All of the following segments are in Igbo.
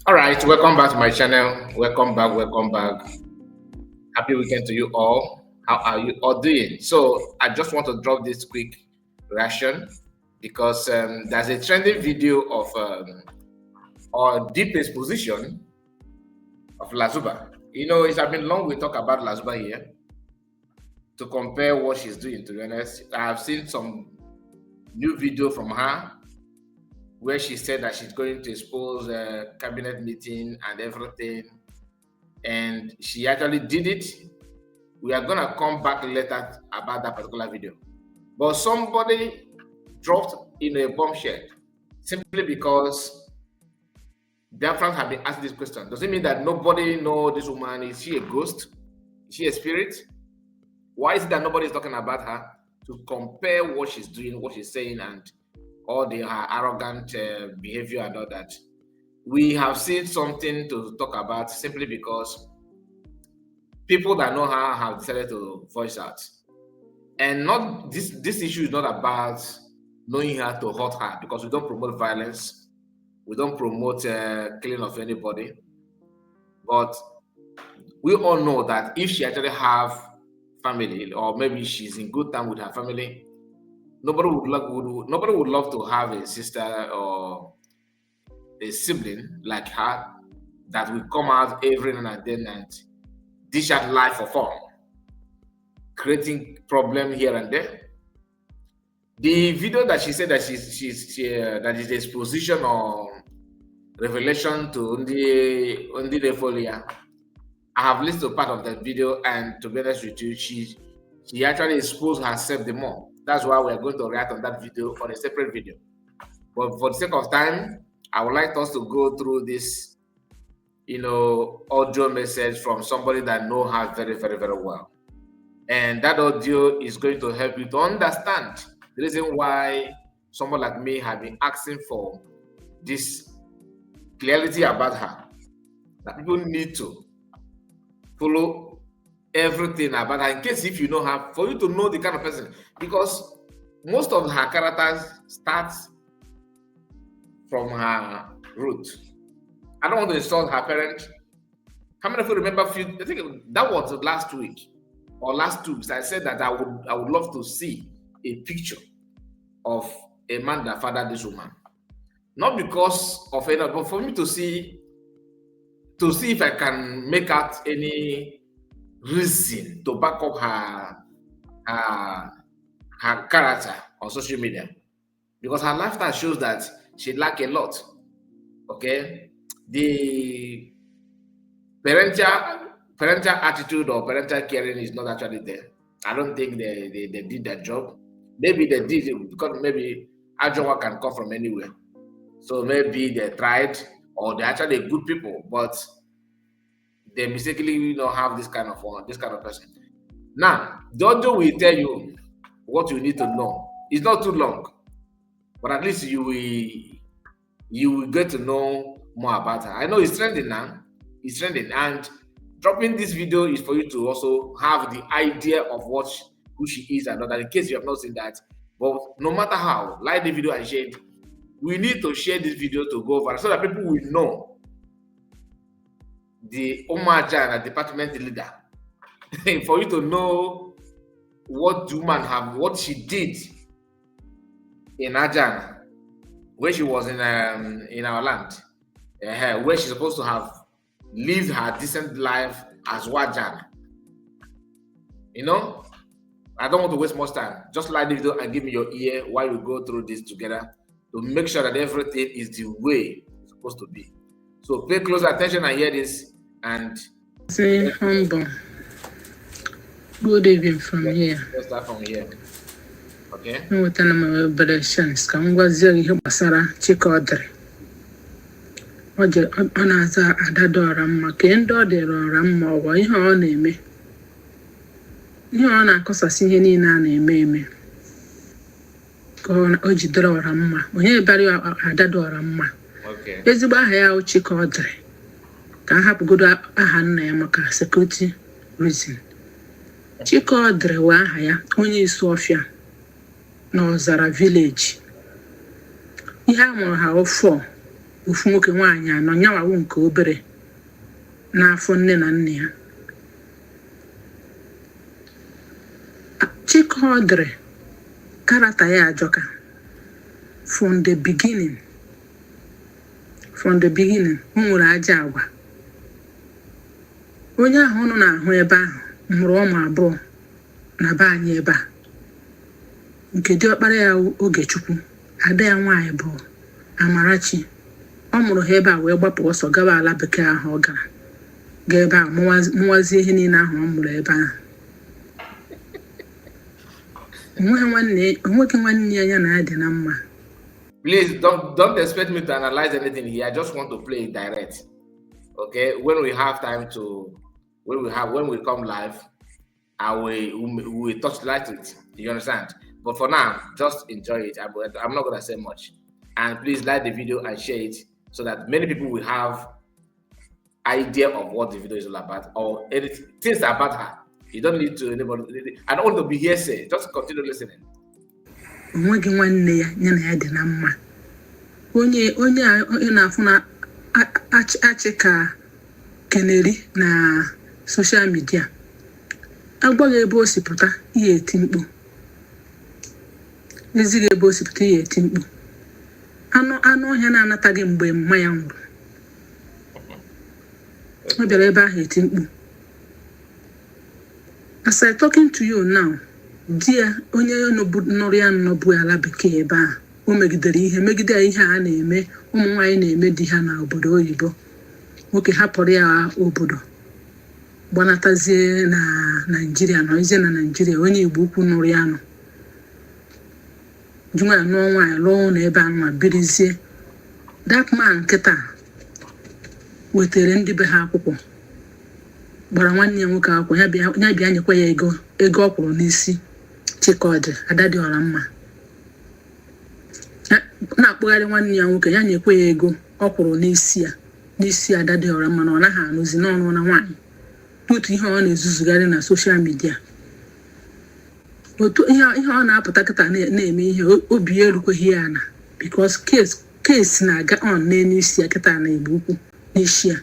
All right, welcome back to my channel. Welcome back. Happy weekend to you all. How are you all doing? So, I just want to drop this quick reaction because there's a trending video of our deep exposition of Lasuba. You know, it's been long we talk about Lasuba here to compare what she's doing. To be honest, I have seen some new video from her where she said that she's going to expose a cabinet meeting and everything, and she actually did it. We are going to come back later about that particular video, but somebody dropped in a bombshell simply because Biafrans have been asking this question. Does it mean that nobody knows this woman? Is she a ghost? Is she a spirit? Why is it that nobody is talking about her? To compare what she's doing, what she's saying, and all her arrogant behavior and all that. We have seen something to talk about simply because people that know her have decided to voice out. And not this issue is not about knowing her to hurt her, because we don't promote violence. We don't promote killing of anybody. But we all know that if she actually have family, or maybe she's in good time with her family, nobody would love to have a sister or a sibling like her that will come out every now and then and dish out life for fun, creating problem here and there. The video that she said that that is the exposition or revelation to Undi Defolia, I have listened to part of that video, and to be honest with you, she actually exposed herself the more. That's why we are going to react on that video on a separate video. But for the sake of time, I would like us to go through this, audio message from somebody that knows her very, very, very well. And that audio is going to help you to understand the reason why someone like me have been asking for this clarity about her. That people need to follow everything about her, in case if you know her, for you to know the kind of person, because most of her characters starts from her root. I don't want to insult her parents. How many of you remember? I think that was last week or last 2 weeks. I said that I would love to see a picture of a man that fathered this woman, not because of it, but for me to see if I can make out any reason to back up her character on social media, because her lifestyle shows that she lack a lot. Okay, the parental attitude or parental caring is not actually there. I don't think they did that job. Maybe they did it because maybe Ajowa can come from anywhere, so maybe they tried, or they're actually good people, but they mistakenly have this kind of person. Now, the audio will tell you what you need to know. It's not too long, but at least you will get to know more about her. I know it's trending now. It's trending, and dropping this video is for you to also have the idea of who she is and all that, in case you have not seen that. But no matter how, like the video I shared, we need to share this video to go over so that people will know the Omajan department leader. For you to know what what she did in Ajana, where she was in our land, where she's supposed to have lived her decent life as Wajan. I don't want to waste much time. Just like the video and give me your ear while we go through this together to make sure that everything is the way it's supposed to be. So pay close attention and hear this. And say humble. Good evening from here. Let's start from here. Okay. No tell my operations. Come ngwazi ihe gbasara Chikodri. Oje anaza adadora mma ke ndị ọ dịrị ọra mma ọwa ihe ọ na-eme. Ihe ọ na-akọsasị ihe niile a na-eme ka o jidere ọra mma. Onye bịara adadora mma. Okay. Ezigbo aha ya Chikodri. Ka hapụgodo aha nna ya maka security reason. Chikodri wa aha ya onye Isuofia n'Ọzara village. Ihe a mụrụ ha 4 ofu nwoke nwaanyị anọ nyawawo nke obere n'afọ nne na nne ya. Chikaọdịrị karata ya ajọka from the beginning o nwere aja agwa. Onye ahụ nọ na-ahụ ebe ahụ mụrụ ụmụ abụọ na be anyị ebe a, nke diọkpara ya Ogechukwu, ada ya nwaanyị bụ Amarachi. Ọ mụrụ ha ebe a wee gbapụ ọsọ gaba ala bekee ahụ ọ gara gaa ebe a mụwazie ihe niile ahụ ọ mụrụ ebe ahụ. Onweghị nwanne ya na ya dị na mma. Please don't expect me to analyze anything here. I just want to play it direct. Okay, when we have time to, when we come live, we will touchlight it. You understand? But for now, just enjoy it. I'm not gonna say much. And please like the video and share it so that many people will have idea of what the video is all about or anything things about her. You don't need to anybody. I don't want to be hearsay. Just continue listening. Onweghị nwanne ya na ya dị na mma. Onye na-afụ na achị ka keneri na social media. Agbaghị ebe o si pụta ihe eti mkpu. Ezighị ebe o si pụta ihe eti mkpu. Anụ ọhịa na-anataghị mgbe mma ya nwụrụ. Ọ bịara ebe ahụ eti mkpu. As I talking to you now, dia onye nọrụ ya nọbụ ala bekee ebe a, o megidere ihe a na-eme ụmụ nwaanyị na-eme di ha na obodo oyibo. Nwoke hapụrụ ya obodo gbanatazie na Naịjirịa, nọzie na Naịjirịa, onye Igbo ukwu nụrụ ya nọ. Jụnwa nụọ nwaanyị lụọ na ebe a nwa birizie. That man nkịta wetere ndị be ha akwụkwọ, gbara nwanne ya nwoke akwụkwọ, ya bịa nyekwa ya ego ọ kwụrụ n'isi Chikaọdịrị, ada dị ọra mma. Na-akpụgharị nwanne ya nwoke, ya nyekwa ya ego ọ kwụrụ n'isi ada dị ọra mma, na ọ naghị anụzi n'ọnụ na nwaanyị. Otu ihe ọ na-ezuzugharị na social media. Otu ihe ọ na-apụta kịta na-eme ihe obi erukweghị ya na because case na-aga on n'isi ya kịta na Igbo ukwu n'isi ya.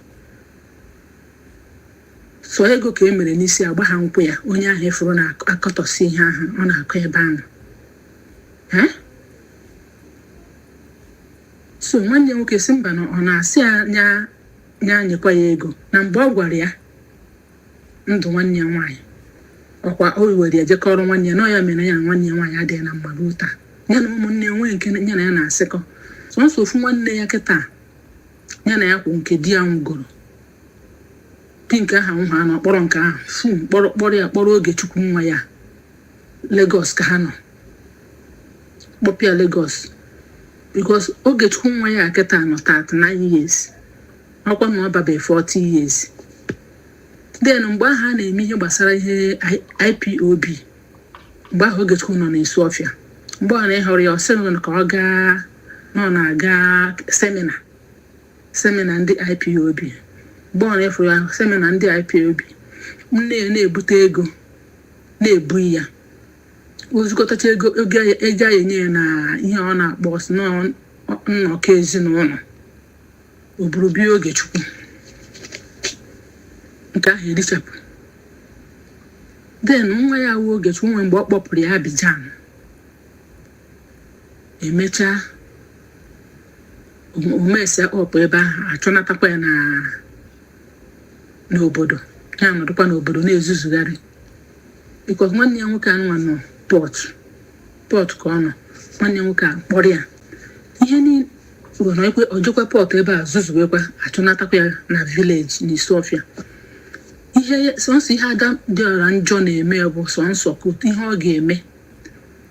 So ego ka emere n'isi agba ha nkwụ ya, onye ahụ efuru na-akọtọsi ihe ahụ ọ na-akọ ebe ahụ. So nwanne nwoke si mba na ọ na-asị ya nyekwa ya ego, na mgbe ọ gwara ya ndụ nwanne ya nwaanyị, ọkwa o were ya jekọrọ nwanne ya, nọ ya mere ya nwanne ya nwaanyị adịghị na mmadụ ụta ya na ụmụnne ya nwee nke ya na ya na-asịkọ. Sọnsọ ofu nwanne ya kịta ya na ya kwụ nke di ya nwụgoro. Di nke ahụ nwụ ha nọ kpọrọ nke ahụ kpọrọ Ogechukwu nwa ya Lagos ka ha nọ kpọpịa Lagos because Ogechukwu nwa ya kịta nọ 39 years, ọkwa na ọ babe 40 years. Then mgbe ahụ a na-eme ihe gbasara ihe IPOB, mgbe ahụ Ogechukwu nọ n'Isu Ọfịa, mgbe ọ na-ehọrọ ya ọsị ka ọ gaa nọ na-aga semina ndị IPOB. Mgbe ọ na-efuru ya semina ndị IPOB, nne na-ebute ego na-ebu ya ozukọtacha ego a enye ya na ihe ọ na-akpọ ọsị nnọkọ ezinụlọ oburubie Ogechukwu nke ahụ erichapụ. Then nwa ya wụ Ogechukwu nwe mgbe ọ kpọpụrụ ya Abidjan, emechaa omesịa ọpụ ebe ahụ achọnatakwa ya n'obodo, ya nọdụkwa n'obodo na-ezuzugharị because nwanne ya nwoke anụnwa nọ pọt ka ọ nọ. Nwanne ya nwoke a kpọrọ ya ihe niile ojekwa pọt ebe a zuzugekwa achọnatakwa ya na vileji n'Isu Ọfịa. Sọnsọ ihe ada dị ọra njọ na-eme bụ sọnsọ ka ihe ọ ga-eme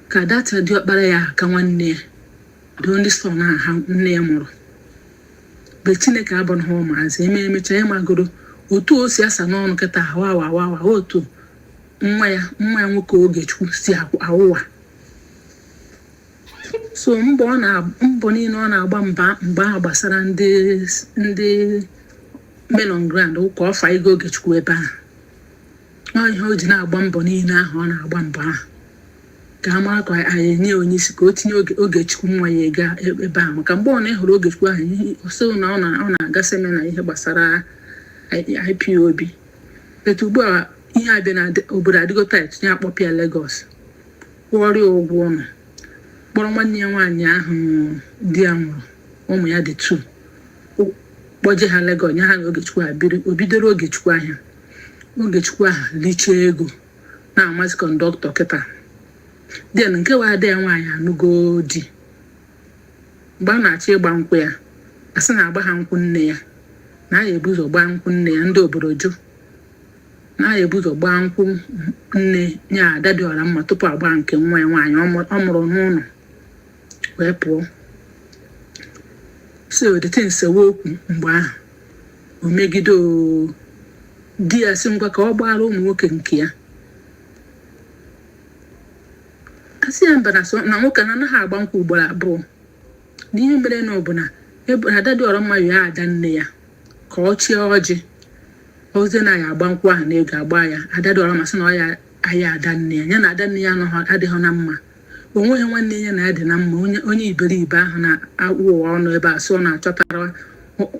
ka data dị ọkpara ya ka nwanne ya dị only son ha nne ya mụrụ. Be Chineke abụrụ ha ụmụazị emecha ya magoro otu o si asa n'ọnụ kịta wawa otu nwa ya nwoke Ogechukwu si awụwa. So mbọ niile ọ na-agba mgbe ahụ gbasara ndị men on ground ụka ọfa ego Ogechukwu ebe ahụ. Ọ ihe o ji na-agba mbọ niile ahụ ọ na-agba mbọ ahụ ka a mara ka anyị nye onye isi ka o tinye Ogechukwu nwa ya ega ebe a maka mgbe ọ na ịhụrụ Ogechukwu ahụ ọsọ na ọ na-aga semina ihe gbasara IPOB etu ugbu a ihe abịa na obodo adịgo tait ya akpọpịa Lagos kwụọrịa ụgwọ ụlọ kpọrọ nwanne ya nwaanyị ahụ di ya nwụrụ ụmụ ya dị 2 kpọje ha Lagos nye ha na Ogechukwu obidoro Ogechukwu ahịa Ogechukwu ahụ lichaa ego na-amazi kọndọktọ kịta den nke wa ada ya nwaanyị anụgo di mgbe a na-achọ ịgba nkwụ ya asị na-agba ha nkwụ nne ya na ya ebu ụzọ gbaa nkwụ nne ya ndị obodo jụ na ya ebu ụzọ gbaa nkwụ nne ya ada dị ọra mma tupu agba nke nwa ya nwaanyị ọ mụrụ n'ụlọ wee pụọ so dịtị nsewe okwu mgbe ahụ o megide di ya si ngwa ka ọ gbara ụmụ nwoke nke ya asị ya mba na nwoke anaghị agba nkwụ ugboro abụọ n'ihe mere na ọbụna ada dị ọra mma ya ada nne ya ka ọ chie ọjị ozi na ya agba nkwụ ahụ na ego agba ya ada dị ọra masị na ọ ya aya ada nne ya na ada nne ya adịghị na mma onweghị nwanne ya na adị na mma onye iberibe ahụ na-awụ ụwa ọnụ ebe a so ọ na-achọtara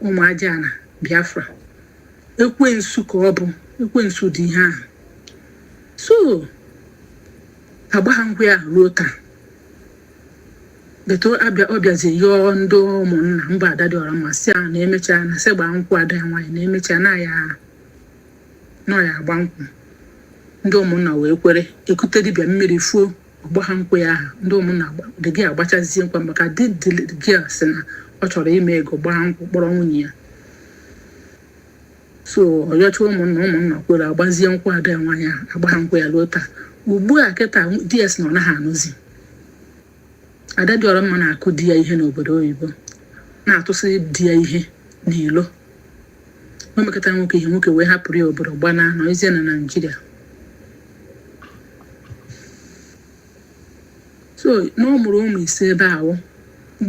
ụmụ aja na Biafra ekwensu ka ọ bụ ekwensu dị ihe ahụ so agba ha nkwụ ya ruo taa beto ọ bịazi yọọ ndị ụmụnna mba ada dị ọra mma si a na-emecha na sị gbaa nkwụ ada ya nwaanyị na-emecha na ya agba nkwụ ndị ụmụnna wee kwere ekute dibịa mmiri fuo ọgba ha nkwụ ya ahụ ndị ụmụnna dị gị agbachazie nkwa maka di gị sị na ọ chọrọ ime ego gbaa nkwụ kpọrọ nwunye ya so ọyọcha ụmụnna kwere agbazie nkwụ ada ya nwaanyị ahụ agba ha nkwụ ya ruo taa ugbu a kịta DS na ọ naghị anụzi ada dị ọra mma na-akụ di ya ihe n'obodo oyibo na-atụsị di ya ihe n'ilo o mekọta nwoke ihe nwoke wee hapụrụ ya obodo gbana nọzie na Naịjirịa so na ọ mụrụ ụmụ ise ebe ahụ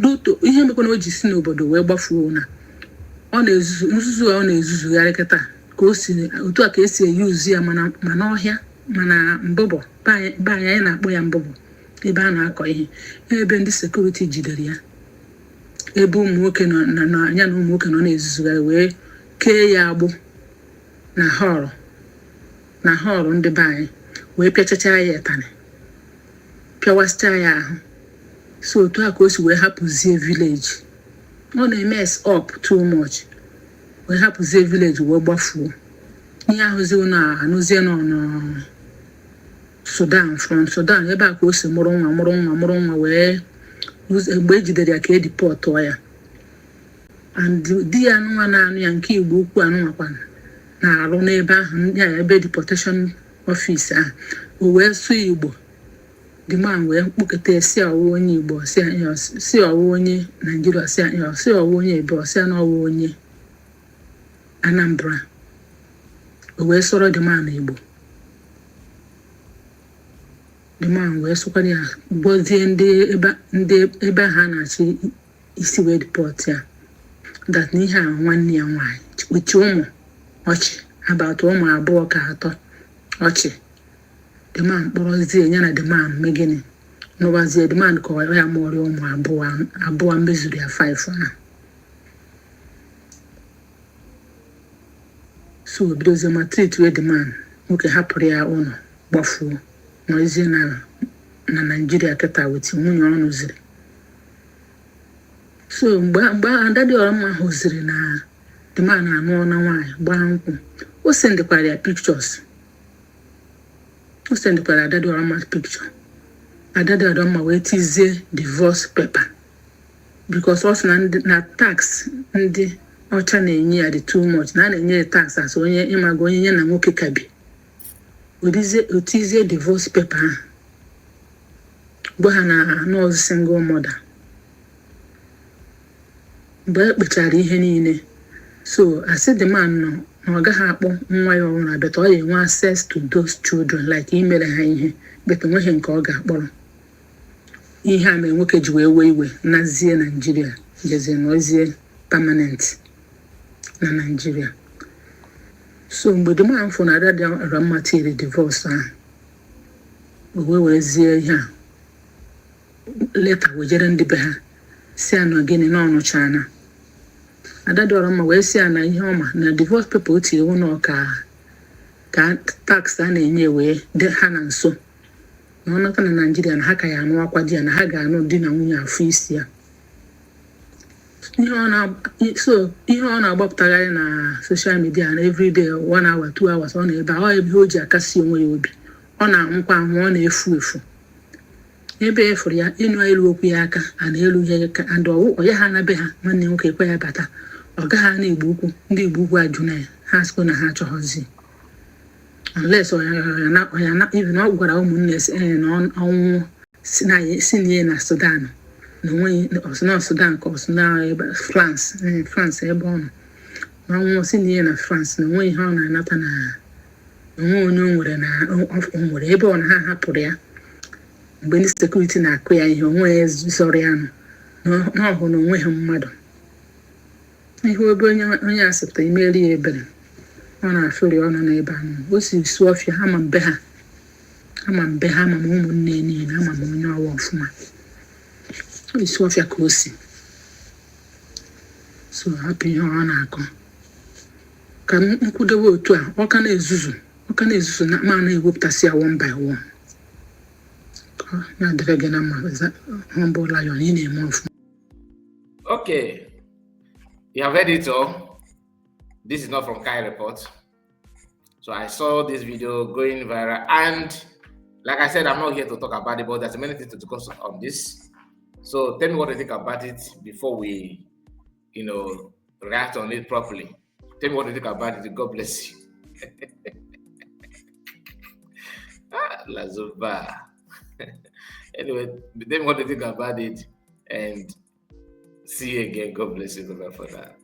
duto ihe mekwana o ji si n'obodo wee gbafuo na nzuzu ọ na-ezuzugharị kịta ka o si otu a ka esi eyuzu ya mana n'ọhịa mana mbụbọ be anyị na-akpọ ya mbụbọ ebe a na-akọ ihe ebe ndị sekuriti jidere ya ebe ụmụ nwoke na anya na ụmụ nwoke nọ na-ezuzugharị wee kee ya agbụ na họọlụ ndị be anyị wee pịachacha ya ịtarị pịawasịcha ya ahụ so otu a ka o si wee hapụzie vileji ọ na-eme up too much wee hapụzie vileji wee gbafuo ihe ahụzi na anụzie n'ọnụ Sudan from Sudan ebe a ka o si mụrụ nwa wee mgbe ejidere ya ka edipọtụọ ya and di ya nwa na-anụ ya nke Igbo ukwu anụnwakwa na-arụ n'ebe ahụ ya ebe deportation office ahụ o wee sụọ Igbo the man wee mkpokọta si ọwụ onye Igbo si ọwụ onye Nigeria si ọwụ onye Ebe si na ọwụ onye Anambra o wee sọrọ the man Igbo the man wee sụkwara ya gbozie ndị ebe ha na-achị isi wee deport ya that n'ihe a nwanne ya nwaanyị kpuchi ụmụ ọchị abatụ ụmụ abụọ ka atọ ọchị the man kpọrọzie ya na the man megịnị n'ụwazie the man kọwara ya mụọrị ụmụ abụọ mezuru ya 5 ahụ so bidozie ma treat wee the man nwoke hapụrụ ya ụlọ gbafuo n'ezie na Naịjirịa kịta weti nwunye ọ nụziri so mgbe ada dị ọra mma hụziri na the man anụọ na nwaanyị gbaa nkwụ o sendikwara ya pictures o sendikwara ada dị ọra mma picture ada dị ọra mma wee tizie divorce paper because ọ sị na tax ndị ọcha na-enye ya dị too much na a na-enye ya tax as onye ịmaga onye ya na nwoke kabi otizie divorce paper ahụ gwa ha na nọọsụ single mother mgbe ekpechara ihe niile so asị the man nọ na ọ gaghị akpọ nwa ya ọhụrụ abịa ọ ga-enwe access to those children like imere ha ihe beta nweghị nke ọ ga-akpọrọ ihe a mere nwoke ji wee iwe nazie Naịjirịa jezie n'ozie permanent na Naịjirịa so mgbe the man fụ na ada dị ọra mma tiri divorce ahụ o wee werezie ihe a leta wejere ndị be ha si anọ gịnị n'ọnụcha na adadọrọ mma wee si na ihe ọma na divorce paper o tiri ụlọ ka tax a na-enye wee dị ha na nso na ọnọta na Naijiria na ha ka ya anụ akwa di ya na ha ga-anụ di na nwunye afọ isi ya. Ihe ọ na-agbapụtagharị na social media na everyday 1 hour 2 hours ọ na-ebe ọ ebe o ji akasi onwe ya obi, ọ na-anwụkwa anwụ, ọ na-efu efu. Ebe efuru ya ịnụ elu okwu ya aka a na-elu ya aka and ọya ha na be ha nwanne nwoke ekwe ya bata ọ gaghị na Igbo ukwu ndị Igbo ukwu ajụ na ya ha sịkwa na ha achọghọzi unless ọya na even ọ gwara ụmụnne na ọnwụ si na ya na Sudan na onweghị ọsụna Sudan ka ọsụna France ebe ọ nọ na ọnwụ si na ya na France na onweghị ihe ọ na-anata na onwe onye o nwere ebe ọ na ha hapụrụ ya mgbe ndị sekuriti na-akụ ya ihe onwe zọrọ ya nụ n'ọhụ na onweghị mmadụ ihe ebe onye asịpụta imeri ya ebere ọ na-afụri ọnụ n'ebe ahụ o si su ọfịa ama mbe ha ama m ụmụnne niile ama m onye ọwa ọfụma isi ọfịa ka o si so hapụ ihe ọ na-akọ ka nkwudobe otu a ọ ka na-ezuzu na ma na-ewepụtasị ya one by one. Okay, you have heard it all. This is not from Kai Report. So I saw this video going viral, and like I said, I'm not here to talk about it, but there's many things to discuss on this. So tell me what you think about it before we, react on it properly. Tell me what you think about it. God bless you. Lasuba. Anyway, tell me what you think about it, and see you again. God bless you for that.